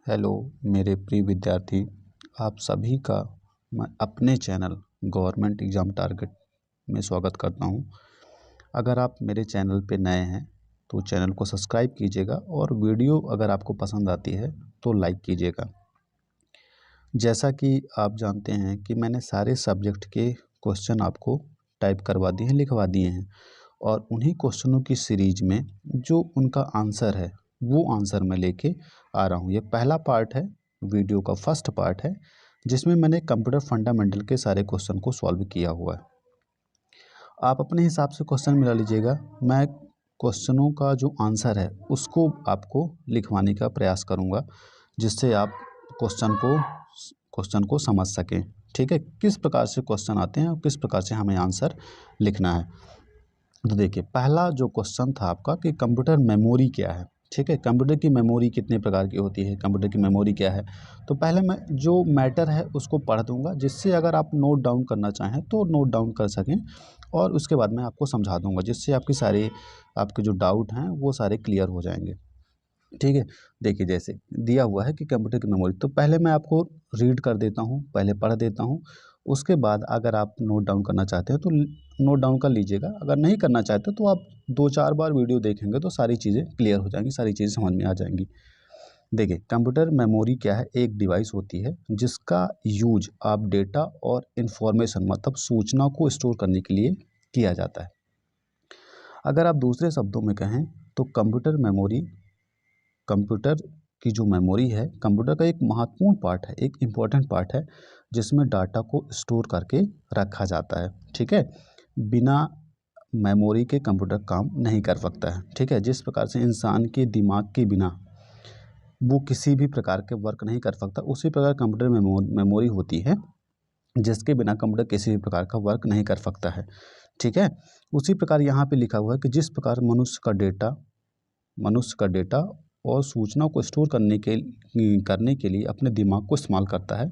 Hello मेरे प्रिय विद्यार्थी, आप सभी का मैं अपने चैनल गवर्नमेंट एग्ज़ाम टारगेट में स्वागत करता हूं। अगर आप मेरे चैनल पे नए हैं तो चैनल को सब्सक्राइब कीजिएगा और वीडियो अगर आपको पसंद आती है तो लाइक कीजिएगा। जैसा कि आप जानते हैं कि मैंने सारे सब्जेक्ट के क्वेश्चन आपको टाइप करवा दिए हैं, लिखवा दिए हैं और उन्हीं क्वेश्चनों की सीरीज में जो उनका आंसर है वो आंसर मैं लेके आ रहा हूँ। ये पहला पार्ट है, वीडियो का फर्स्ट पार्ट है, जिसमें मैंने कंप्यूटर फंडामेंटल के सारे क्वेश्चन को सॉल्व किया हुआ है। आप अपने हिसाब से क्वेश्चन मिला लीजिएगा। मैं क्वेश्चनों का जो आंसर है उसको आपको लिखवाने का प्रयास करूँगा, जिससे आप क्वेश्चन को समझ सकें। ठीक है, किस प्रकार से क्वेश्चन आते हैं और किस प्रकार से हमें आंसर लिखना है। तो देखिए, पहला जो क्वेश्चन था आपका कि कंप्यूटर मेमोरी क्या है। ठीक है, कंप्यूटर की मेमोरी कितने प्रकार की होती है, कंप्यूटर की मेमोरी क्या है। तो पहले मैं जो मैटर है उसको पढ़ दूंगा, जिससे अगर आप नोट डाउन करना चाहें तो नोट डाउन कर सकें, और उसके बाद मैं आपको समझा दूंगा, जिससे आपके जो डाउट हैं वो सारे क्लियर हो जाएंगे। ठीक है, देखिए जैसे दिया हुआ है कि कंप्यूटर की मेमोरी, तो पहले मैं आपको रीड कर देता हूँ, पहले पढ़ देता हूँ। उसके बाद अगर आप नोट डाउन करना चाहते हैं तो नोट डाउन कर लीजिएगा। अगर नहीं करना चाहते तो आप 2-4 बार वीडियो देखेंगे तो सारी चीज़ें क्लियर हो जाएंगी, सारी चीज़ें समझ में आ जाएंगी। देखिए, कंप्यूटर मेमोरी क्या है, एक डिवाइस होती है जिसका यूज आप डेटा और इन्फॉर्मेशन मतलब सूचना को स्टोर करने के लिए किया जाता है। अगर आप दूसरे शब्दों में कहें तो कंप्यूटर की जो मेमोरी है, कंप्यूटर का एक महत्वपूर्ण पार्ट है, एक इम्पॉर्टेंट पार्ट है, जिसमें डाटा को स्टोर करके रखा जाता है। ठीक है, बिना मेमोरी के कंप्यूटर काम नहीं कर सकता है। ठीक है, जिस प्रकार से इंसान के दिमाग के बिना वो किसी भी प्रकार के वर्क नहीं कर सकता, उसी प्रकार कंप्यूटर में मेमोरी होती है, जिसके बिना कंप्यूटर किसी भी प्रकार का वर्क नहीं कर सकता है। ठीक है, उसी प्रकार यहाँ पे लिखा हुआ है कि जिस प्रकार मनुष्य का डेटा और सूचना को स्टोर करने के लिए अपने दिमाग को इस्तेमाल करता है,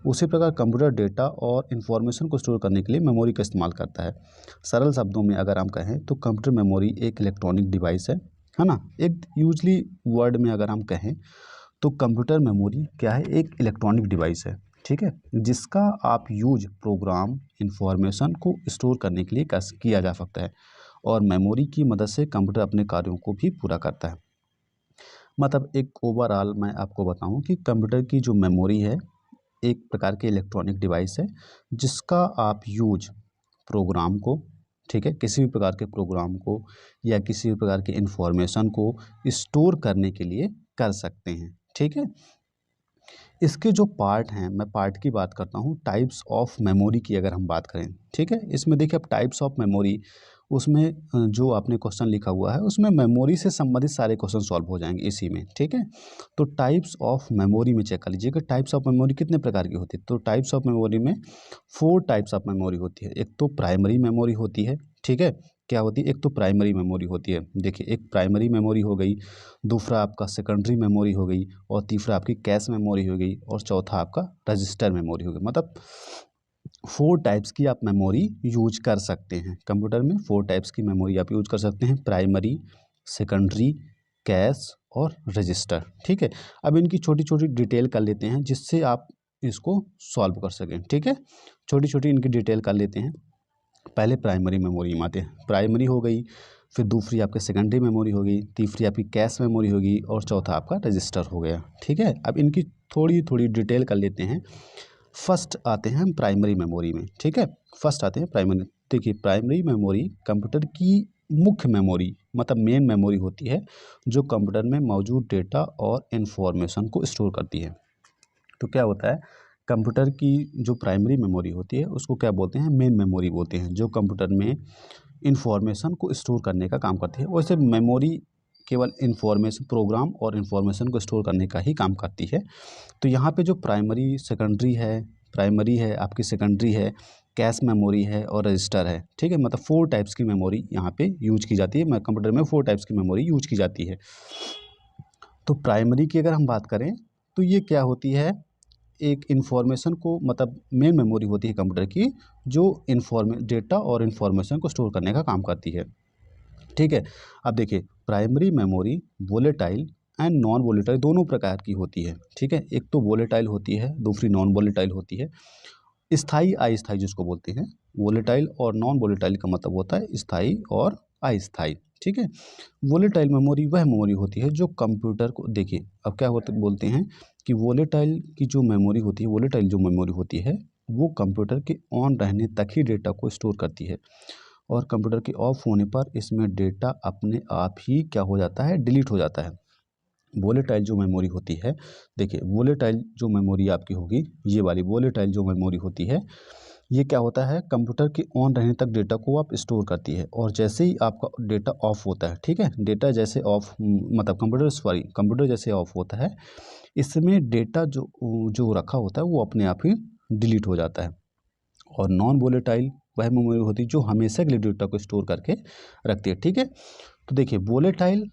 उसी प्रकार कंप्यूटर डेटा और इन्फॉर्मेशन को स्टोर करने के लिए मेमोरी का इस्तेमाल करता है। सरल शब्दों में अगर हम कहें तो कंप्यूटर मेमोरी एक इलेक्ट्रॉनिक डिवाइस है ना। एक यूजली वर्ड में अगर हम कहें तो कंप्यूटर मेमोरी क्या है, एक इलेक्ट्रॉनिक डिवाइस है। ठीक है, जिसका आप यूज प्रोग्राम इन्फॉर्मेशन को स्टोर करने के लिए किया जा सकता है, और मेमोरी की मदद से कंप्यूटर अपने कार्यों को भी पूरा करता है। मतलब एक ओवरऑल मैं आपको बताऊं कि कंप्यूटर की जो मेमोरी है एक प्रकार की इलेक्ट्रॉनिक डिवाइस है, जिसका आप यूज प्रोग्राम को, ठीक है, किसी भी प्रकार के प्रोग्राम को या किसी भी प्रकार के इंफॉर्मेशन को स्टोर करने के लिए कर सकते हैं। ठीक है, इसके जो पार्ट हैं, मैं पार्ट की बात करता हूँ, टाइप्स ऑफ मेमोरी की अगर हम बात करें। ठीक है, इसमें देखिए अब टाइप्स ऑफ मेमोरी, उसमें जो आपने क्वेश्चन लिखा हुआ है उसमें मेमोरी से संबंधित सारे क्वेश्चन सॉल्व हो जाएंगे इसी में। ठीक है, तो टाइप्स ऑफ मेमोरी में चेक कर लीजिए कि टाइप्स ऑफ मेमोरी कितने प्रकार की होती है। तो टाइप्स ऑफ मेमोरी में 4 टाइप्स ऑफ मेमोरी होती है। एक तो प्राइमरी मेमोरी होती है। ठीक है, क्या होती है, एक तो प्राइमरी मेमोरी होती है। देखिए, एक प्राइमरी मेमोरी हो गई, दूसरा आपका सेकेंडरी मेमोरी हो गई, और तीसरा आपकी कैश मेमोरी हो गई, और चौथा आपका रजिस्टर मेमोरी हो गई। मतलब 4 टाइप्स की आप मेमोरी यूज कर सकते हैं कंप्यूटर में। 4 टाइप्स की मेमोरी आप यूज कर सकते हैं, प्राइमरी, सेकेंडरी, कैश और रजिस्टर। ठीक है, अब इनकी छोटी छोटी डिटेल कर लेते हैं, जिससे आप इसको सॉल्व कर सकें। ठीक है, छोटी छोटी इनकी डिटेल कर लेते हैं। पहले प्राइमरी मेमोरी में आते हैं। प्राइमरी हो गई, फिर दूसरी आपकी सेकेंडरी मेमोरी होगी, तीसरी आपकी कैश मेमोरी होगी, और चौथा आपका रजिस्टर हो गया। ठीक है, अब इनकी थोड़ी थोड़ी डिटेल कर लेते हैं। फर्स्ट आते हैं हम प्राइमरी मेमोरी में। ठीक है, फर्स्ट आते हैं प्राइमरी। देखिए, प्राइमरी मेमोरी कंप्यूटर की मुख्य मेमोरी मतलब मेन मेमोरी होती है, जो कंप्यूटर में मौजूद डेटा और इन्फॉर्मेशन को स्टोर करती है। तो क्या होता है, कंप्यूटर की जो प्राइमरी मेमोरी होती है उसको क्या बोलते हैं, मेन मेमोरी बोलते हैं, जो कंप्यूटर में इंफॉर्मेशन को स्टोर करने का काम करती है। वैसे मेमोरी केवल इंफॉर्मेशन, प्रोग्राम और इन्फॉर्मेशन को स्टोर करने का ही काम करती है। तो यहाँ पे जो प्राइमरी है आपकी, सेकेंडरी है, कैश मेमोरी है और रजिस्टर है। ठीक है, मतलब 4 टाइप्स की मेमोरी यहाँ पे यूज की जाती है। कंप्यूटर में 4 टाइप्स की मेमोरी यूज की जाती है। तो प्राइमरी की अगर हम बात करें तो ये क्या होती है, एक इन्फॉर्मेशन को, मतलब मेन मेमोरी होती है कंप्यूटर की, जो डेटा और इन्फॉर्मेशन को स्टोर करने का काम करती है। ठीक है, अब देखिए, primary memory volatile and non volatile दोनों प्रकार की होती है, ठीक है। एक तो वोलेटाइल होती है, दूसरी नॉन वोलेटाइल होती है। स्थायी अस्थायी जिसको बोलते हैं, वोलेटाइल और नॉन वोलेटाइल का मतलब होता है स्थायी और अस्थायी, ठीक है। वोलेटाइल मेमोरी वह मेमोरी होती है जो कंप्यूटर को, देखिए अब क्या होता बोलते हैं कि वोलेटाइल की जो मेमोरी होती है, वोलेटाइल जो मेमोरी होती है वो कंप्यूटर के ऑन रहने तक ही डेटा को स्टोर करती है, और कंप्यूटर के ऑफ होने पर इसमें डेटा अपने आप ही क्या हो जाता है, डिलीट हो जाता है। वोलेटाइल जो मेमोरी होती है, देखिए वोलेटाइल जो मेमोरी आपकी होगी, ये वाली वोलेटाइल जो मेमोरी होती है, ये क्या होता है, कंप्यूटर के ऑन रहने तक डेटा को आप स्टोर करती है, और जैसे ही आपका डेटा ऑफ होता है, ठीक है, डेटा जैसे ऑफ मतलब कंप्यूटर जैसे ऑफ होता है, इसमें डेटा जो जो रखा होता है वो अपने आप ही डिलीट हो जाता है। और नॉन वोलेटाइल वह मेमोरी होती है जो हमेशा के लिए डेटा को स्टोर करके रखती है, ठीक है। तो देखिए वोलेटाइल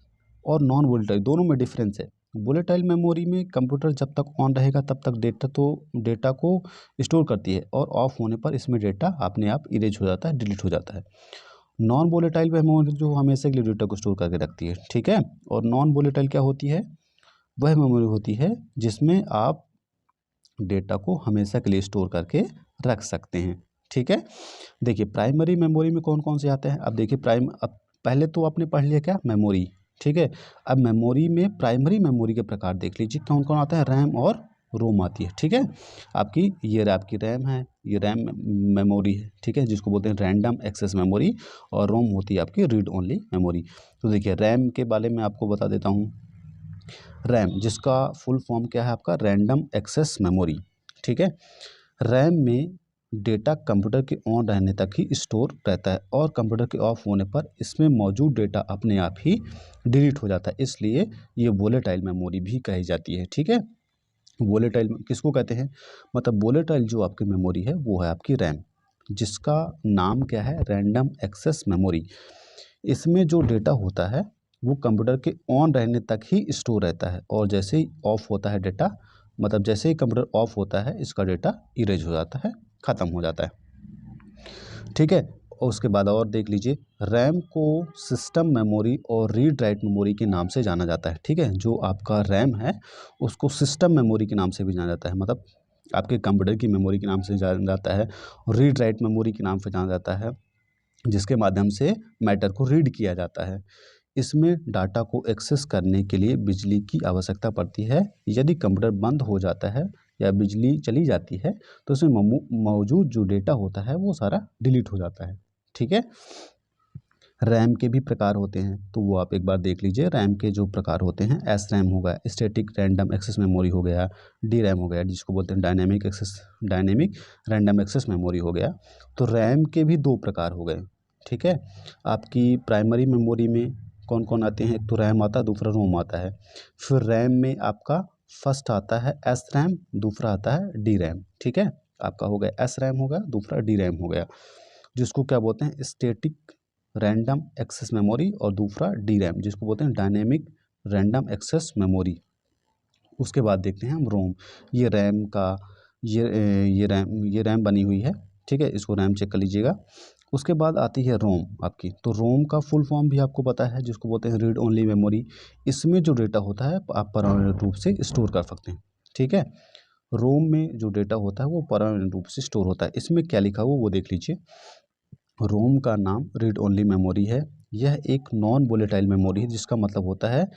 और नॉन वोलेटाइल दोनों में डिफरेंस है। वोलेटाइल मेमोरी में कंप्यूटर जब तक ऑन रहेगा तब तक डेटा को स्टोर करती है, और ऑफ होने पर इसमें डेटा अपने आप इरेज हो जाता है, डिलीट हो जाता है। नॉन वोलेटाइल वह मेमोरी जो हमेशा के लिए डेटा को स्टोर करके रखती है, ठीक है। और नॉन वोलेटाइल क्या होती है, वह मेमोरी होती है जिसमें आप डेटा को हमेशा के लिए स्टोर करके रख सकते हैं, ठीक है। देखिए प्राइमरी मेमोरी में कौन कौन से आते हैं, अब देखिए अब पहले तो आपने पढ़ लिया क्या, मेमोरी, ठीक है। अब मेमोरी में प्राइमरी मेमोरी के प्रकार देख लीजिए कौन कौन आता है, रैम और रोम आती है, ठीक है। आपकी रैम है, ये रैम मेमोरी है, ठीक है, जिसको बोलते हैं रैंडम एक्सेस मेमोरी, और रोम होती है आपकी रीड ओनली मेमोरी। तो देखिए रैम के बारे में आपको बता देता हूँ। रैम जिसका फुल फॉर्म क्या है आपका, रैंडम एक्सेस मेमोरी, ठीक है। रैम में डेटा कंप्यूटर के ऑन रहने तक ही स्टोर रहता है, और कंप्यूटर के ऑफ होने पर इसमें मौजूद डेटा अपने आप ही डिलीट हो जाता है, इसलिए ये वोलेटाइल मेमोरी भी कही जाती है, ठीक है। वोलेटाइल किसको कहते हैं, मतलब वोलेटाइल जो आपकी मेमोरी है वो है आपकी रैम, जिसका नाम क्या है, रैंडम एक्सेस मेमोरी। इसमें जो डेटा होता है वो कंप्यूटर के ऑन रहने तक ही स्टोर रहता है, और जैसे ही ऑफ होता है डेटा, मतलब जैसे ही कंप्यूटर ऑफ होता है इसका डेटा इरेज हो जाता है, ख़त्म हो जाता है, ठीक है। और उसके बाद और देख लीजिए, रैम को सिस्टम मेमोरी और रीड राइट मेमोरी के नाम से जाना जाता है, ठीक है। जो आपका रैम है उसको सिस्टम मेमोरी के नाम से भी जाना जाता है, मतलब आपके कंप्यूटर की मेमोरी के नाम से जाना जाता है, और रीड राइट मेमोरी के नाम से जाना जाता है, जिसके माध्यम से मैटर को रीड किया जाता है। इसमें डाटा को एक्सेस करने के लिए बिजली की आवश्यकता पड़ती है। यदि कंप्यूटर बंद हो जाता है या बिजली चली जाती है तो उसमें मौजूद जो डेटा होता है वो सारा डिलीट हो जाता है, ठीक है। रैम के भी प्रकार होते हैं, तो वो आप एक बार देख लीजिए। रैम के जो प्रकार होते हैं, एस रैम हो गया, स्टैटिक रैंडम एक्सेस मेमोरी हो गया, डी रैम हो गया जिसको बोलते हैं डायनेमिक रैंडम एक्सेस मेमोरी हो गया। तो रैम के भी दो प्रकार हो गए, ठीक है। आपकी प्राइमरी मेमोरी में कौन कौन आते हैं, एक तो रैम आता है, दूसरा रोम आता है। फिर रैम में आपका फर्स्ट आता है एस रैम, दूसरा आता है डी रैम, ठीक है। आपका हो गया एस रैम हो गया, दूसरा डी रैम हो गया, जिसको क्या बोलते हैं, स्टैटिक रैंडम एक्सेस मेमोरी, और दूसरा डी रैम जिसको बोलते हैं डायनेमिक रैंडम एक्सेस मेमोरी। उसके बाद देखते हैं हम रोम। ये रैम का ये रैम बनी हुई है, ठीक है, इसको रैम चेक कर लीजिएगा। उसके बाद आती है रोम आपकी, तो रोम का फुल फॉर्म भी आपको पता है, जिसको बोलते हैं रीड ओनली मेमोरी। इसमें जो डेटा होता है आप परमानेंट रूप से स्टोर कर सकते हैं, ठीक है। रोम में जो डेटा होता है वो परमानेंट रूप से स्टोर होता है। इसमें क्या लिखा हुआ वो देख लीजिए। रोम का नाम रीड ओनली मेमोरी है। यह एक नॉन वोलेटाइल मेमोरी है, जिसका मतलब होता है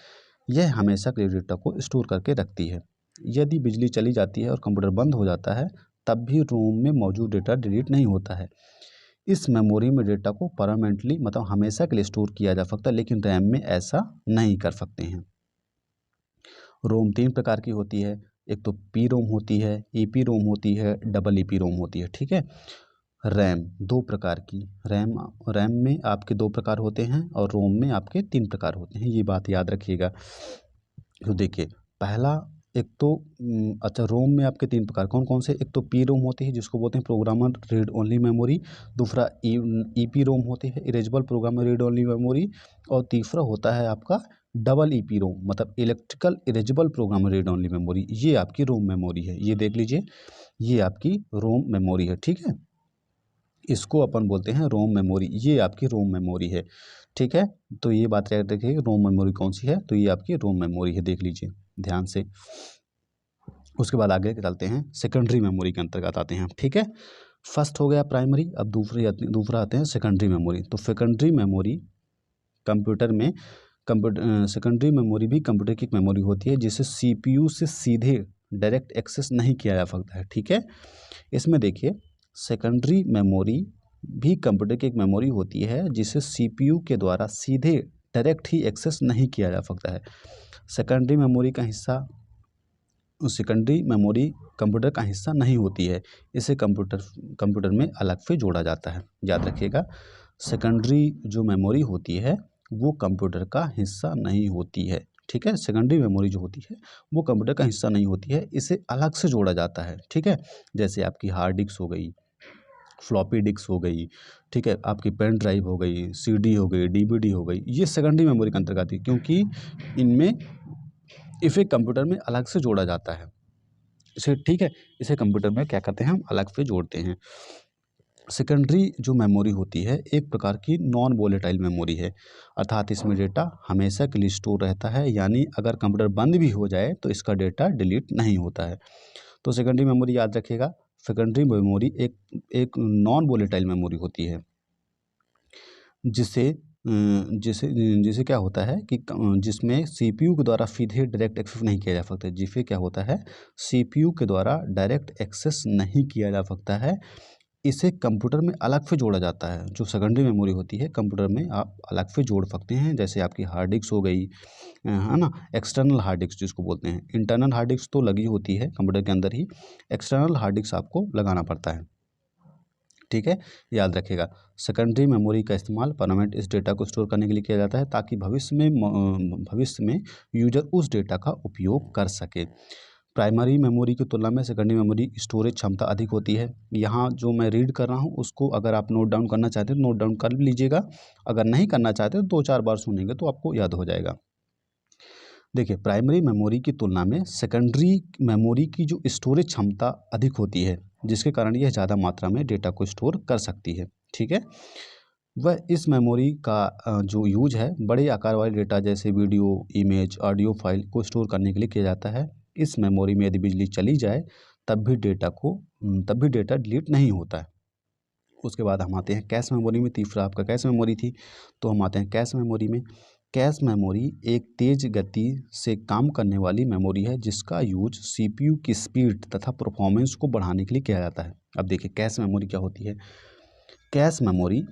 यह हमेशा के लिए डेटा को स्टोर करके रखती है। यदि बिजली चली जाती है और कंप्यूटर बंद हो जाता है तब भी रोम में मौजूद डेटा डिलीट नहीं होता है। इस मेमोरी में डेटा को परमानेंटली मतलब हमेशा के लिए स्टोर किया जा सकता है, लेकिन रैम में ऐसा नहीं कर सकते हैं। रोम तीन प्रकार की होती है, एक तो पी रोम होती है, ईपी रोम होती है, डबल ईपी रोम होती है, ठीक है। रैम दो प्रकार की, रैम में आपके दो प्रकार होते हैं और रोम में आपके तीन प्रकार होते हैं, ये बात याद रखिएगा। तो देखिए पहला, एक तो अच्छा, रोम में आपके तीन प्रकार कौन कौन से, एक तो पी रोम होती है जिसको बोलते हैं प्रोग्रामर रीड ओनली मेमोरी, दूसरा ईपी रोम होती है erasable programmer read only memory, और तीसरा होता है आपका डबल ईपी रोम मतलब electrical erasable programmer read only memory. ये आपकी रोम मेमोरी है, ये देख लीजिए, ये आपकी रोम मेमोरी है, ठीक है। इसको अपन बोलते हैं रोम मेमोरी, ये आपकी रोम मेमोरी है। ठीक है, तो ये बात याद रखिए रोम मेमोरी कौन सी है, तो ये आपकी रोम मेमोरी है, देख लीजिए ध्यान से। उसके बाद आगे चलते हैं, सेकेंडरी मेमोरी के अंतर्गत आते हैं हम। ठीक है, फर्स्ट हो गया प्राइमरी, अब दूसरा आते हैं सेकेंडरी मेमोरी। तो सेकेंडरी मेमोरी कंप्यूटर में सेकेंडरी मेमोरी भी कंप्यूटर की एक मेमोरी होती है जिसे सीपीयू से सीधे डायरेक्ट एक्सेस नहीं किया जा सकता है। ठीक है, इसमें देखिए सेकेंडरी मेमोरी भी कंप्यूटर की एक मेमोरी होती है जिसे सीपीयू के द्वारा सीधे डायरेक्ट ही एक्सेस नहीं किया जा सकता है। सेकेंडरी मेमोरी का हिस्सा सेकेंडरी मेमोरी कंप्यूटर का हिस्सा नहीं होती है, इसे कंप्यूटर में अलग से जोड़ा जाता है। याद रखिएगा, सेकेंडरी जो मेमोरी होती है वो कंप्यूटर का हिस्सा नहीं होती है। ठीक है, सेकेंडरी मेमोरी जो होती है वो कंप्यूटर का हिस्सा नहीं होती है, इसे अलग से जोड़ा जाता है। ठीक है, जैसे आपकी हार्ड डिस्क हो गई, फ्लॉपी डिस्क हो गई, ठीक है, आपकी पेन ड्राइव हो गई, सीडी हो गई, डीवीडी हो गई, ये सेकेंडरी मेमोरी के अंतर्गत आती है क्योंकि इनमें इसे कंप्यूटर में अलग से जोड़ा जाता है। इसे ठीक है, इसे कंप्यूटर में क्या करते हैं हम अलग से जोड़ते हैं। सेकेंडरी जो मेमोरी होती है एक प्रकार की नॉन वोलेटाइल मेमोरी है, अर्थात इसमें डेटा हमेशा के लिए स्टोर रहता है, यानी अगर कंप्यूटर बंद भी हो जाए तो इसका डेटा डिलीट नहीं होता है। तो सेकेंडरी मेमोरी याद रखिएगा, सेकेंडरी मेमोरी एक नॉन वोलेटाइल मेमोरी होती है जिसे जिसे जिसे क्या होता है कि जिसमें सीपीयू के द्वारा सीधे डायरेक्ट एक्सेस नहीं किया जा सकता, जिसे क्या होता है सीपीयू के द्वारा डायरेक्ट एक्सेस नहीं किया जा सकता है, इसे कंप्यूटर में अलग से जोड़ा जाता है। जो सेकेंडरी मेमोरी होती है कंप्यूटर में आप अलग से जोड़ सकते हैं, जैसे आपकी हार्ड डिस्क हो गई, है ना, एक्सटर्नल हार्ड डिस्क जिसको बोलते हैं। इंटरनल हार्ड डिस्क तो लगी होती है कंप्यूटर के अंदर ही, एक्सटर्नल हार्ड डिस्क आपको लगाना पड़ता है। ठीक है, याद रखिएगा, सेकेंडरी मेमोरी का इस्तेमाल परमानेंट इस डेटा को स्टोर करने के लिए किया जाता है ताकि भविष्य में यूजर उस डेटा का उपयोग कर सके। प्राइमरी मेमोरी की तुलना में सेकेंडरी मेमोरी स्टोरेज क्षमता अधिक होती है। यहाँ जो मैं रीड कर रहा हूँ उसको अगर आप नोट डाउन करना चाहते हैं तो नोट डाउन कर लीजिएगा, अगर नहीं करना चाहते तो 2-4 बार सुनेंगे तो आपको याद हो जाएगा। देखिए, प्राइमरी मेमोरी की तुलना में सेकेंडरी मेमोरी की जो स्टोरेज क्षमता अधिक होती है, जिसके कारण यह ज़्यादा मात्रा में डेटा को स्टोर कर सकती है। ठीक है, वह इस मेमोरी का जो यूज है बड़े आकार वाले डेटा जैसे वीडियो, इमेज, ऑडियो फाइल को स्टोर करने के लिए किया जाता है। इस मेमोरी में यदि बिजली चली जाए तब भी डेटा डिलीट नहीं होता है। उसके बाद हम आते हैं कैश मेमोरी में। तीसरा आपका कैश मेमोरी थी, तो हम आते हैं कैश मेमोरी में। कैश मेमोरी एक तेज गति से काम करने वाली मेमोरी है जिसका यूज सीपीयू की स्पीड तथा परफॉर्मेंस को बढ़ाने के लिए किया जाता है। अब देखिए कैश मेमोरी क्या होती है। कैश मेमोरी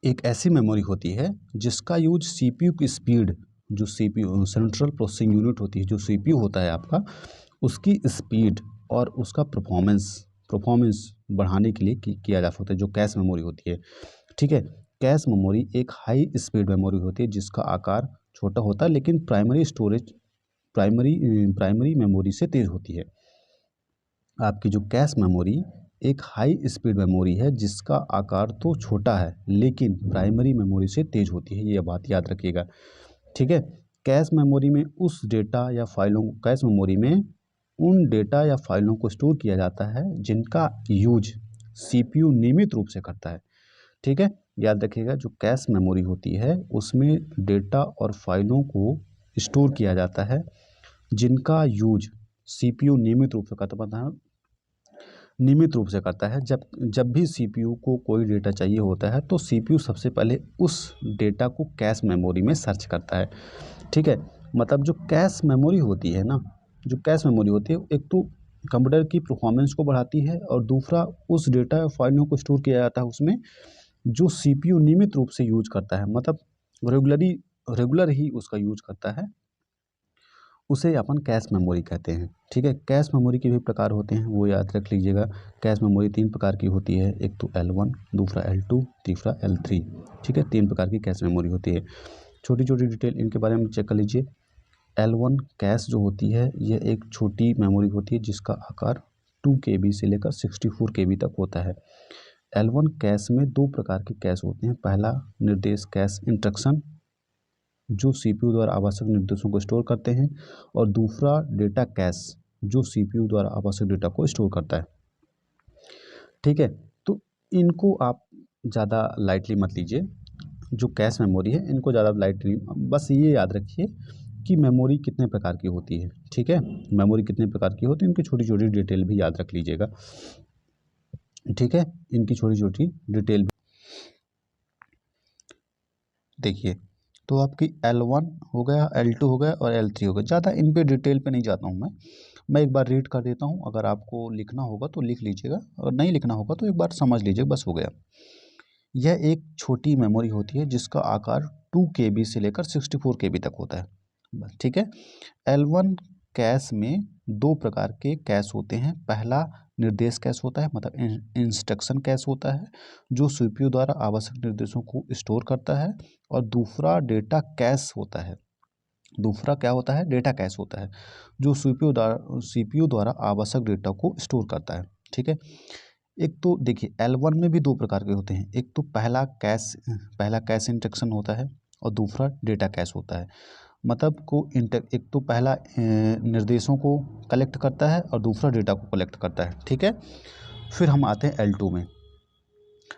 एक ऐसी मेमोरी होती है जिसका यूज सीपीयू की स्पीड, जो सीपीयू सेंट्रल प्रोसेसिंग यूनिट होती है, जो सीपीयू होता है आपका, उसकी स्पीड और उसका परफॉर्मेंस बढ़ाने के लिए किया जा सकता है, जो कैश मेमोरी होती है। ठीक है, कैश मेमोरी एक हाई स्पीड मेमोरी होती है जिसका आकार छोटा होता है लेकिन प्राइमरी मेमोरी से तेज होती है। आपकी जो कैश मेमोरी एक हाई स्पीड मेमोरी है जिसका आकार तो छोटा है लेकिन प्राइमरी मेमोरी से तेज होती है, ये बात याद रखिएगा। ठीक है, कैश मेमोरी में कैश मेमोरी में उन डेटा या फाइलों को स्टोर किया जाता है जिनका यूज सीपीयू नियमित रूप से करता है। ठीक है, याद रखिएगा, जो कैश मेमोरी होती है उसमें डेटा और फाइलों को स्टोर किया जाता है जिनका यूज सीपीयू नियमित रूप से करता है। जब भी सीपीयू को कोई डेटा चाहिए होता है तो सीपीयू सबसे पहले उस डेटा को कैश मेमोरी में सर्च करता है। ठीक है, मतलब जो कैश मेमोरी होती है ना, जो कैश मेमोरी होती है एक तो कंप्यूटर की परफॉर्मेंस को बढ़ाती है और दूसरा उस डेटा फाइलों को स्टोर किया जाता है उसमें जो सीपीयू नियमित रूप से यूज करता है, मतलब रेगुलर ही उसका यूज करता है, उसे अपन कैश मेमोरी कहते हैं। ठीक है, कैश मेमोरी के भी प्रकार होते हैं, वो याद रख लीजिएगा। कैश मेमोरी 3 प्रकार की होती है, एक तो L1, दूसरा L2, तीसरा L3। ठीक है, 3 प्रकार की कैश मेमोरी होती है। छोटी छोटी डिटेल इनके बारे में चेक कर लीजिए। L1 कैश जो होती है यह एक छोटी मेमोरी होती है जिसका आकार 2 KB से लेकर 64 KB तक होता है। L1 कैश में 2 प्रकार के कैश होते हैं। पहला निर्देश कैश इंस्ट्रक्शन जो सीपीयू द्वारा आवश्यक निर्देशों को स्टोर करते हैं, और दूसरा डेटा कैश जो सीपीयू द्वारा आवश्यक डेटा को स्टोर करता है। ठीक है, तो इनको आप ज़्यादा लाइटली मत लीजिए, जो कैश मेमोरी है इनको ज़्यादा लाइट नहीं, बस ये याद रखिए कि मेमोरी कितने प्रकार की होती है। ठीक है, मेमोरी कितने प्रकार की होती है इनकी छोटी छोटी डिटेल भी याद रख लीजिएगा। ठीक है, इनकी छोटी छोटी डिटेल देखिए। तो आपकी L1 हो गया, L2 हो गया और L3 हो गया। ज़्यादा इन पे डिटेल पे नहीं जाता हूँ मैं एक बार रीड कर देता हूँ। अगर आपको लिखना होगा तो लिख लीजिएगा और नहीं लिखना होगा तो एक बार समझ लीजिएगा, बस हो गया। यह एक छोटी मेमोरी होती है जिसका आकार 2 KB से लेकर 64 KB तक होता है, बस। ठीक है, L1 कैश में दो प्रकार के कैश होते हैं। पहला निर्देश कैश होता है, मतलब इंस्ट्रक्शन कैश होता है, जो सीपीयू द्वारा आवश्यक निर्देशों को स्टोर करता है। और दूसरा डेटा कैश होता है। दूसरा क्या होता है? डेटा कैश होता है, जो सीपीयू द्वारा आवश्यक डेटा को स्टोर करता है। ठीक है, एक तो देखिए L1 में भी दो प्रकार के होते हैं। एक तो पहला कैश इंस्ट्रक्शन होता है और दूसरा डेटा कैश होता है। मतलब एक तो पहला निर्देशों को कलेक्ट करता है और दूसरा डेटा को कलेक्ट करता है। ठीक है, फिर हम आते हैं L2 में।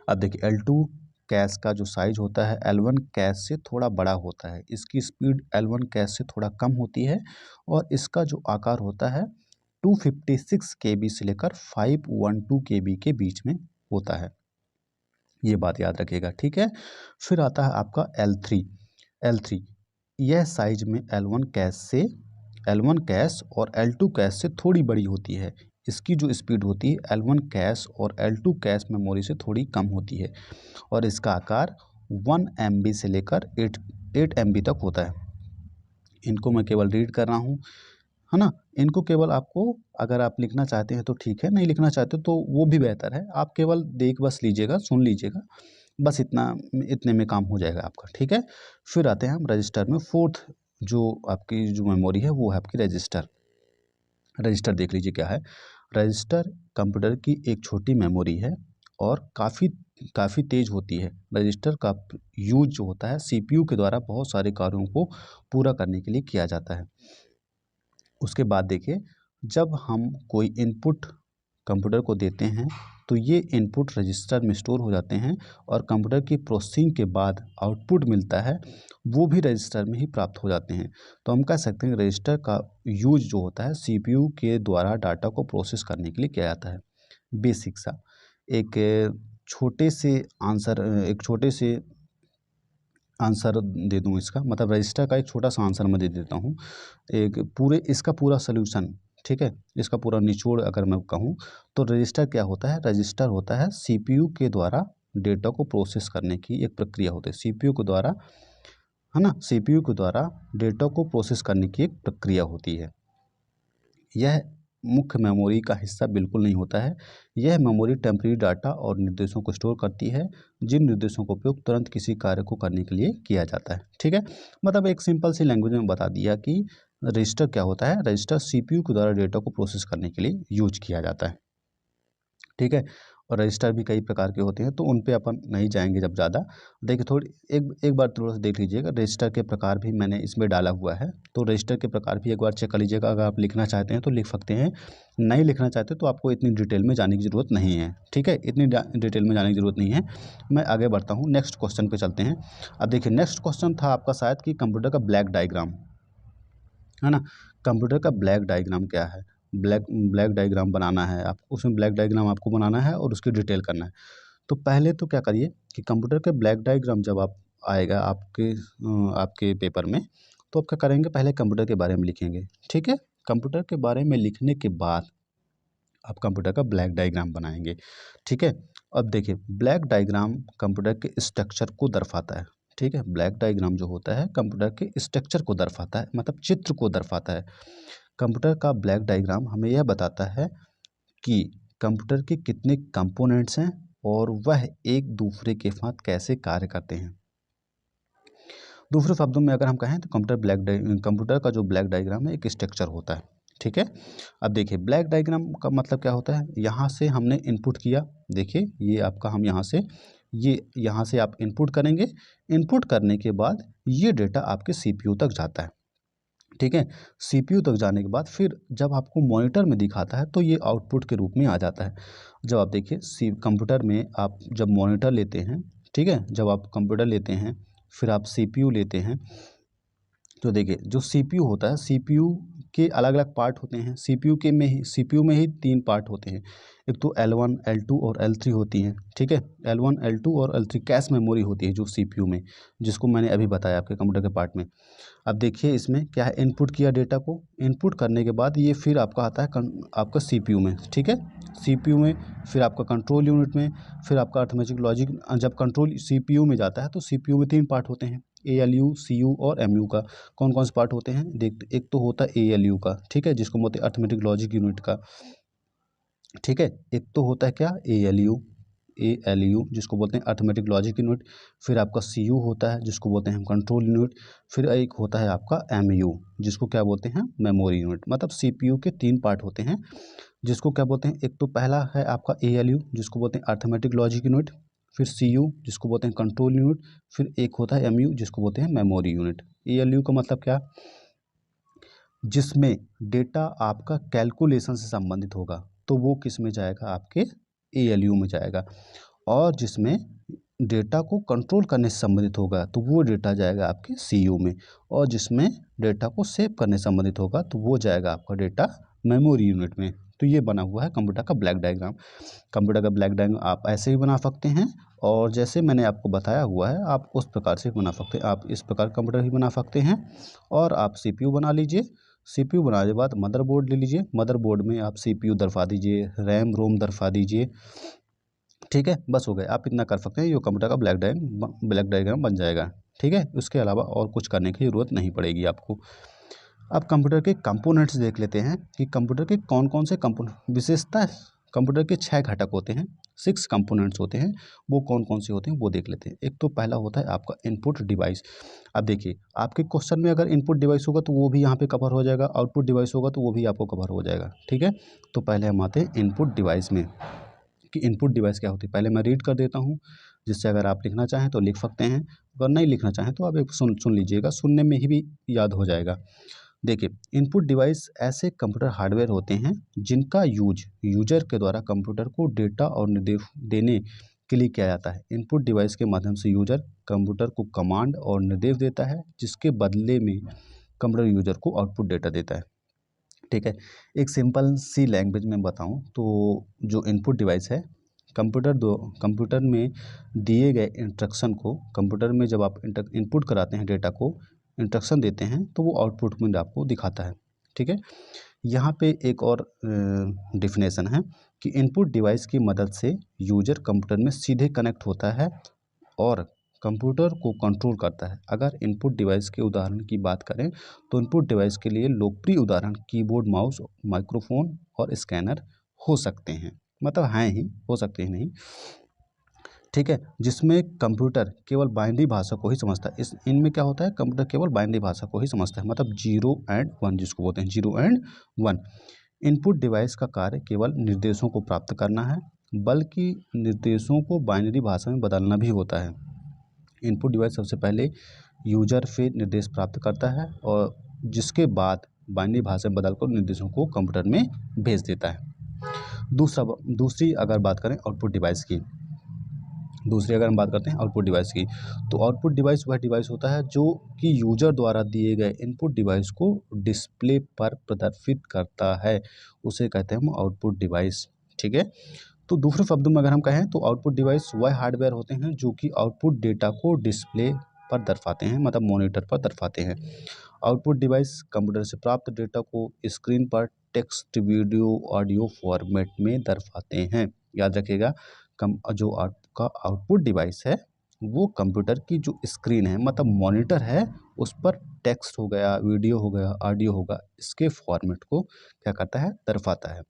अब देखिए L2 कैश का जो साइज होता है L1 कैश से थोड़ा बड़ा होता है। इसकी स्पीड L1 कैश से थोड़ा कम होती है और इसका जो आकार होता है 256 KB से लेकर 512 KB के बीच में होता है। ये बात याद रखिएगा। ठीक है, फिर आता है आपका L3। यह साइज में L1 कैश और L2 कैश से थोड़ी बड़ी होती है। इसकी जो स्पीड होती है L1 कैश और L2 कैश मेमोरी से थोड़ी कम होती है और इसका आकार 1 MB से लेकर 8 MB तक होता है। इनको मैं केवल रीड कर रहा हूँ, है ना। इनको केवल आपको, अगर आप लिखना चाहते हैं तो ठीक है, नहीं लिखना चाहते तो वो भी बेहतर है। आप केवल देख बस लीजिएगा, सुन लीजिएगा, बस इतने में काम हो जाएगा आपका। ठीक है, फिर आते हैं हम रजिस्टर में। फोर्थ जो आपकी जो मेमोरी है वो है आपकी रजिस्टर। रजिस्टर देख लीजिए क्या है। रजिस्टर कंप्यूटर की एक छोटी मेमोरी है और काफ़ी तेज़ होती है। रजिस्टर का यूज जो होता है सीपीयू के द्वारा बहुत सारे कार्यों को पूरा करने के लिए किया जाता है। उसके बाद देखिए, जब हम कोई इनपुट कंप्यूटर को देते हैं तो ये इनपुट रजिस्टर में स्टोर हो जाते हैं और कंप्यूटर की प्रोसेसिंग के बाद आउटपुट मिलता है वो भी रजिस्टर में ही प्राप्त हो जाते हैं। तो हम कह सकते हैं रजिस्टर का यूज जो होता है सीपीयू के द्वारा डाटा को प्रोसेस करने के लिए किया जाता है। बेसिक सा एक एक छोटे से आंसर दे दूं इसका, मतलब रजिस्टर का एक छोटा सा आंसर मैं दे देता हूँ। इसका पूरा सोल्यूशन, ठीक है, इसका पूरा निचोड़ अगर मैं कहूँ तो रजिस्टर क्या होता है? रजिस्टर होता है सीपीयू के द्वारा डेटा को प्रोसेस करने की एक प्रक्रिया होती है। सीपीयू के द्वारा, है ना, सीपीयू के द्वारा डेटा को प्रोसेस करने की एक प्रक्रिया होती है। यह मुख्य मेमोरी का हिस्सा बिल्कुल नहीं होता है। यह मेमोरी टेम्परेरी डाटा और निर्देशों को स्टोर करती है, जिन निर्देशों का उपयोग तुरंत किसी कार्य को करने के लिए किया जाता है। ठीक है, मतलब एक सिंपल सी लैंग्वेज में बता दिया कि रजिस्टर क्या होता है। रजिस्टर सीपीयू के द्वारा डेटा को प्रोसेस करने के लिए यूज किया जाता है। ठीक है, और रजिस्टर भी कई प्रकार के होते हैं तो उन पे अपन नहीं जाएंगे जब ज़्यादा। देखिए थोड़ी एक बार थोड़ा सा देख लीजिएगा, रजिस्टर के प्रकार भी मैंने इसमें डाला हुआ है, तो रजिस्टर के प्रकार भी एक बार चेक कर लीजिएगा। अगर आप लिखना चाहते हैं तो लिख सकते हैं, नहीं लिखना चाहते तो आपको इतनी डिटेल में जाने की ज़रूरत नहीं है। ठीक है, इतनी डिटेल में जाने की ज़रूरत नहीं है। मैं आगे बढ़ता हूँ, नेक्स्ट क्वेश्चन पर चलते हैं। अब देखिए नेक्स्ट क्वेश्चन था आपका शायद कि कंप्यूटर का ब्लैक डायग्राम, है ना। कंप्यूटर का ब्लैक डायग्राम क्या है? ब्लैक डायग्राम बनाना है आप, उसमें ब्लैक डायग्राम आपको बनाना है और उसकी डिटेल करना है। तो पहले तो क्या करिए कि कंप्यूटर के ब्लैक डायग्राम जब आप आएगा आपके पेपर में, तो आप क्या करेंगे, पहले कंप्यूटर के बारे में लिखेंगे। ठीक है, कंप्यूटर के बारे में लिखने के बाद आप कंप्यूटर का ब्लैक डायग्राम बनाएंगे। ठीक है, अब देखिए ब्लैक डायग्राम कंप्यूटर के स्ट्रक्चर को दर्शाता है। ठीक है, ब्लैक डायग्राम जो होता है कंप्यूटर के स्ट्रक्चर को दर्शाता है, मतलब चित्र को दर्शाता है। कंप्यूटर का ब्लैक डायग्राम हमें यह बताता है कि कंप्यूटर के कितने कंपोनेंट्स हैं और वह एक दूसरे के साथ कैसे कार्य करते हैं। दूसरे शब्दों में अगर हम कहें तो कंप्यूटर का जो ब्लैक डायग्राम है एक स्ट्रक्चर होता है। ठीक है, अब देखिए ब्लैक डायग्राम का मतलब क्या होता है। यहाँ से हमने इनपुट किया, देखिए ये आपका, हम यहाँ से आप इनपुट करेंगे। इनपुट करने के बाद ये डेटा आपके सीपीयू तक जाता है। ठीक है, सीपीयू तक जाने के बाद फिर जब आपको मॉनिटर में दिखाता है तो ये आउटपुट के रूप में आ जाता है। जब आप देखिए कंप्यूटर में आप जब मॉनिटर लेते हैं ठीक है। जब आप कंप्यूटर लेते हैं फिर आप CPU लेते हैं, तो देखिए जो CPU होता है, CPU के अलग अलग पार्ट होते हैं। CPU में ही 3 पार्ट होते हैं। एक तो L1, L2 और L3 होती हैं, ठीक है। L1, L2 और L3 कैश मेमोरी होती है जो CPU में, जिसको मैंने अभी बताया आपके कंप्यूटर के पार्ट में। अब देखिए इसमें क्या है, इनपुट किया डेटा को, इनपुट करने के बाद ये फिर आपका आता है आपका CPU में, ठीक है। CPU में फिर आपका कंट्रोल यूनिट में, फिर आपका अर्थमेटिक लॉजिक। जब कंट्रोल CPU में जाता है तो CPU में 3 पार्ट होते हैं, ALU, CU और MU का। कौन कौन से पार्ट होते हैं देख, एक तो होता है ALU का, ठीक है, जिसको बोलते हैं अर्थमेटिक लॉजिक यूनिट का, ठीक है। एक तो होता है क्या, ALU जिसको बोलते हैं अर्थमेटिक लॉजिक यूनिट। फिर आपका CU होता है जिसको बोलते हैं हम कंट्रोल यूनिट। फिर एक होता है आपका MU जिसको क्या बोलते हैं, मेमोरी यूनिट। मतलब CPU के 3 पार्ट होते हैं, जिसको क्या बोलते हैं, एक तो पहला है आपका ALU जिसको बोलते हैं अर्थमेटिक लॉजिक यूनिट, फिर CU जिसको बोलते हैं कंट्रोल यूनिट, फिर एक होता है MU जिसको बोलते हैं मेमोरी यूनिट। ALU का मतलब क्या, जिसमें डेटा आपका कैलकुलेशन से संबंधित होगा तो वो किस में जाएगा, आपके ALU में जाएगा। और जिसमें डेटा को कंट्रोल करने से संबंधित होगा तो वो डेटा जाएगा आपके CU में। और जिसमें डेटा को सेव करने से संबंधित होगा तो वो जाएगा आपका डेटा मेमोरी यूनिट में। तो ये बना हुआ है कंप्यूटर का ब्लैक डायग्राम। कंप्यूटर का ब्लैक डायग्राम आप ऐसे भी बना सकते हैं, और जैसे मैंने आपको बताया हुआ है आप उस प्रकार से बना सकते हैं। आप इस प्रकार कंप्यूटर भी बना सकते हैं। और आप CPU बना लीजिए, CPU बनाने के बाद मदरबोर्ड ले लीजिए, मदरबोर्ड में आप CPU दरफा दीजिए, रैम रोम दरफा दीजिए, ठीक है। बस हो गए, आप इतना कर सकते हैं, ये कंप्यूटर का ब्लैक डायग्राम बन जाएगा, ठीक है। उसके अलावा और कुछ करने की ज़रूरत नहीं पड़ेगी आपको। अब कंप्यूटर के कंपोनेंट्स देख लेते हैं कि कंप्यूटर के कौन कौन से कंपोनेंट, विशेषता कंप्यूटर के 6 घटक होते हैं, 6 कंपोनेंट्स होते हैं। वो कौन कौन से होते हैं वो देख लेते हैं। एक तो पहला होता है आपका इनपुट डिवाइस। अब देखिए आपके क्वेश्चन में अगर इनपुट डिवाइस होगा तो वो भी यहाँ पे कवर हो जाएगा, आउटपुट डिवाइस होगा तो वो भी आपको कवर हो जाएगा, ठीक है। तो पहले हम आते हैं इनपुट डिवाइस में कि इनपुट डिवाइस क्या होती है। पहले मैं रीड कर देता हूँ, जिससे अगर आप लिखना चाहें तो लिख सकते हैं, अगर नहीं लिखना चाहें तो आप एक सुन लीजिएगा, सुनने में ही भी याद हो जाएगा। देखिए इनपुट डिवाइस ऐसे कंप्यूटर हार्डवेयर होते हैं जिनका यूजर के द्वारा कंप्यूटर को डेटा और निर्देश देने के लिए किया जाता है। इनपुट डिवाइस के माध्यम से यूजर कंप्यूटर को कमांड और निर्देश देता है, जिसके बदले में कंप्यूटर यूजर को आउटपुट डेटा देता है, ठीक है। एक सिंपल सी लैंग्वेज में बताऊं तो जो इनपुट डिवाइस है, कंप्यूटर में दिए गए इंस्ट्रक्शन को, कंप्यूटर में जब आप इनपुट कराते हैं डेटा को, इंस्ट्रक्शन देते हैं तो वो आउटपुट में आपको दिखाता है, ठीक है। यहाँ पे एक और डिफिनेशन है कि इनपुट डिवाइस की मदद से यूजर कंप्यूटर में सीधे कनेक्ट होता है और कंप्यूटर को कंट्रोल करता है। अगर इनपुट डिवाइस के उदाहरण की बात करें तो इनपुट डिवाइस के लिए लोकप्रिय उदाहरण कीबोर्ड, माउस, माइक्रोफोन और स्कैनर हो सकते हैं, मतलब हैं ही, हो सकते हैं नहीं, ठीक है। जिसमें कंप्यूटर केवल बाइनरी भाषा को ही समझता है। इनमें क्या होता है, कंप्यूटर केवल बाइनरी भाषा को ही समझता है, मतलब 0 एंड 1 जिसको बोलते हैं 0 एंड 1। इनपुट डिवाइस का कार्य केवल निर्देशों को प्राप्त करना है, बल्कि निर्देशों को बाइनरी भाषा में बदलना भी होता है। इनपुट डिवाइस सबसे पहले यूजर से निर्देश प्राप्त करता है और जिसके बाद बाइनरी भाषा में बदलकर निर्देशों को कंप्यूटर में भेज देता है। दूसरी अगर बात करें आउटपुट डिवाइस की, दूसरी अगर हम बात करते हैं आउटपुट डिवाइस की, तो आउटपुट डिवाइस वह डिवाइस होता है जो कि यूजर द्वारा दिए गए इनपुट डिवाइस को डिस्प्ले पर प्रदर्शित करता है, उसे कहते हैं हम आउटपुट डिवाइस, ठीक है। तो दूसरे शब्दों में अगर हम कहें तो आउटपुट डिवाइस वह हार्डवेयर होते हैं जो कि आउटपुट डेटा को डिस्प्ले पर दर्शाते हैं, मतलब मॉनिटर पर दर्शाते हैं। आउटपुट डिवाइस कंप्यूटर से प्राप्त डेटा को स्क्रीन पर टेक्स्ट, वीडियो, ऑडियो फॉर्मेट में दर्शाते हैं। याद रखिएगा, जो आपका आउटपुट डिवाइस है वो कंप्यूटर की जो स्क्रीन है, मतलब मॉनिटर है, उस पर टेक्स्ट हो गया, वीडियो हो गया, ऑडियो होगा, इसके फॉर्मेट को क्या करता है, दर्शाता है।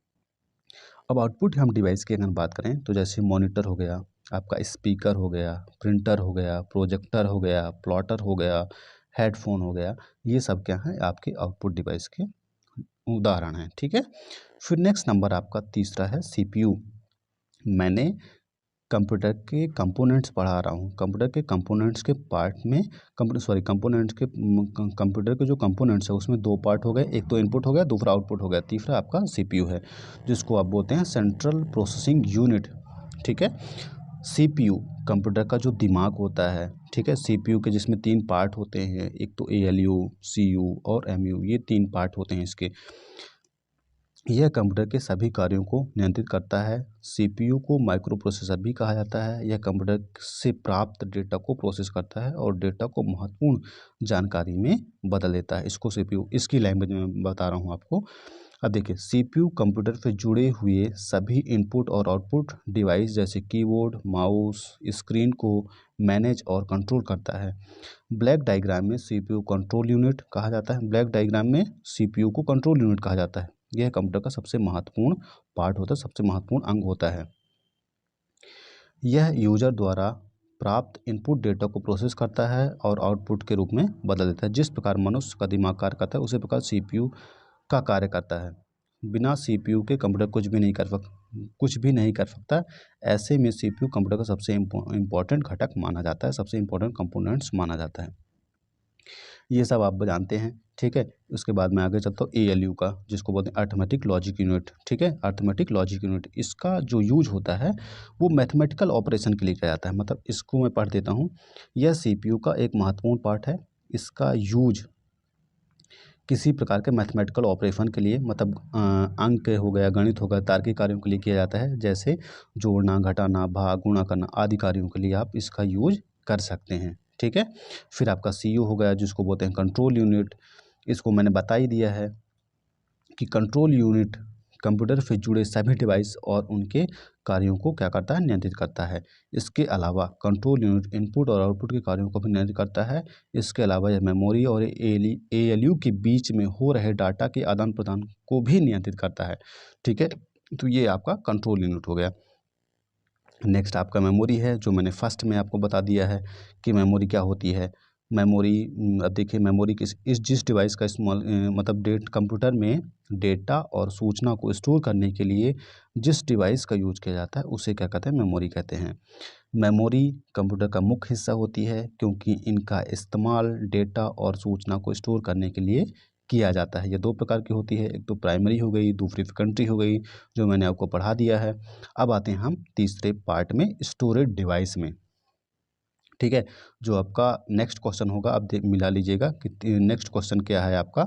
अब आउटपुट हम डिवाइस की अगर बात करें तो जैसे मॉनिटर हो गया, आपका स्पीकर हो गया, प्रिंटर हो गया, प्रोजेक्टर हो गया, प्लॉटर हो गया, हेडफोन हो गया, ये सब क्या है, आपके आउटपुट डिवाइस के उदाहरण हैं, ठीक है। फिर नेक्स्ट नंबर आपका तीसरा है CPU। मैंने कंप्यूटर के कंपोनेंट्स पढ़ा रहा हूँ, कंप्यूटर के कंपोनेंट्स के पार्ट में कंप्यूटर के जो कंपोनेंट्स है उसमें 2 पार्ट हो गए, एक तो इनपुट हो गया, दूसरा आउटपुट हो गया, तीसरा आपका CPU है जिसको आप बोलते हैं सेंट्रल प्रोसेसिंग यूनिट, ठीक है। सीपीयू कंप्यूटर का जो दिमाग होता है, ठीक है, सीपीयू के जिसमें 3 पार्ट होते हैं, एक तो एएलयू, सीयू और एमयू, ये 3 पार्ट होते हैं इसके। यह कंप्यूटर के सभी कार्यों को नियंत्रित करता है। सीपीयू को माइक्रो प्रोसेसर भी कहा जाता है। यह कंप्यूटर से प्राप्त डेटा को प्रोसेस करता है और डेटा को महत्वपूर्ण जानकारी में बदल देता है। इसको सीपीयू, इसकी लैंग्वेज में बता रहा हूँ आपको। अब देखिए, सीपीयू कंप्यूटर से जुड़े हुए सभी इनपुट और आउटपुट डिवाइस जैसे कीबोर्ड, माउस, स्क्रीन को मैनेज और कंट्रोल करता है। ब्लैक डायग्राम में सीपीयू कंट्रोल यूनिट कहा जाता है। ब्लैक डायग्राम में सीपीयू को कंट्रोल यूनिट कहा जाता है। यह कंप्यूटर का सबसे महत्वपूर्ण पार्ट होता है, सबसे महत्वपूर्ण अंग होता है। यह यूजर द्वारा प्राप्त इनपुट डेटा को प्रोसेस करता है और आउटपुट के रूप में बदल देता है। जिस प्रकार मनुष्य का दिमाग कार्य करता है उसी प्रकार सीपीयू का कार्य करता है। बिना सीपीयू के कंप्यूटर कुछ भी नहीं कर सकता। ऐसे में सीपीयू कंप्यूटर का सबसे इम्पोर्टेंट घटक माना जाता है, सबसे इम्पोर्टेंट कंपोनेंट्स माना जाता है। ये सब आप जानते हैं, ठीक है। उसके बाद मैं आगे चलता हूँ एएलयू का, जिसको बोलते हैं अर्थमेटिक लॉजिक यूनिट, ठीक है। अर्थमेटिक लॉजिक यूनिट, इसका जो यूज होता है वो मैथमेटिकल ऑपरेशन के लिए किया जाता है। मतलब इसको मैं पढ़ देता हूँ। यह सीपीयू का एक महत्वपूर्ण पार्ट है। इसका यूज किसी प्रकार के मैथमेटिकल ऑपरेशन के लिए, मतलब अंक हो गया, गणित हो गया, तार्किक कार्यों के लिए किया जाता है। जैसे जोड़ना, घटाना, भाग, गुणा करना आदि कार्यों के लिए आप इसका यूज कर सकते हैं, ठीक है। फिर आपका सीयू हो गया, जिसको बोलते हैं कंट्रोल यूनिट। इसको मैंने बता ही दिया है कि कंट्रोल यूनिट कंप्यूटर से जुड़े सभी डिवाइस और उनके कार्यों को क्या करता है, नियंत्रित करता है। इसके अलावा कंट्रोल यूनिट इनपुट और आउटपुट के कार्यों को भी नियंत्रित करता है। इसके अलावा यह मेमोरी और एएलयू के बीच में हो रहे डाटा के आदान प्रदान को भी नियंत्रित करता है, ठीक है। तो ये आपका कंट्रोल यूनिट हो गया। नेक्स्ट आपका मेमोरी है, जो मैंने फर्स्ट में आपको बता दिया है कि मेमोरी क्या होती है। मेमोरी, अब देखिए मेमोरी जिस डिवाइस का मतलब कंप्यूटर में डेटा और सूचना को स्टोर करने के लिए जिस डिवाइस का यूज किया जाता है उसे क्या कहते हैं, मेमोरी कहते हैं। मेमोरी कंप्यूटर का मुख्य हिस्सा होती है क्योंकि इनका इस्तेमाल डेटा और सूचना को स्टोर करने के लिए किया जाता है। ये 2 प्रकार की होती है, एक तो प्राइमरी हो गई, दूसरी सेकेंडरी हो गई, जो मैंने आपको पढ़ा दिया है। अब आते हैं हम तीसरे पार्ट में, स्टोरेज डिवाइस में, ठीक है। जो आपका नेक्स्ट क्वेश्चन होगा, आप मिला लीजिएगा कि नेक्स्ट क्वेश्चन क्या है आपका,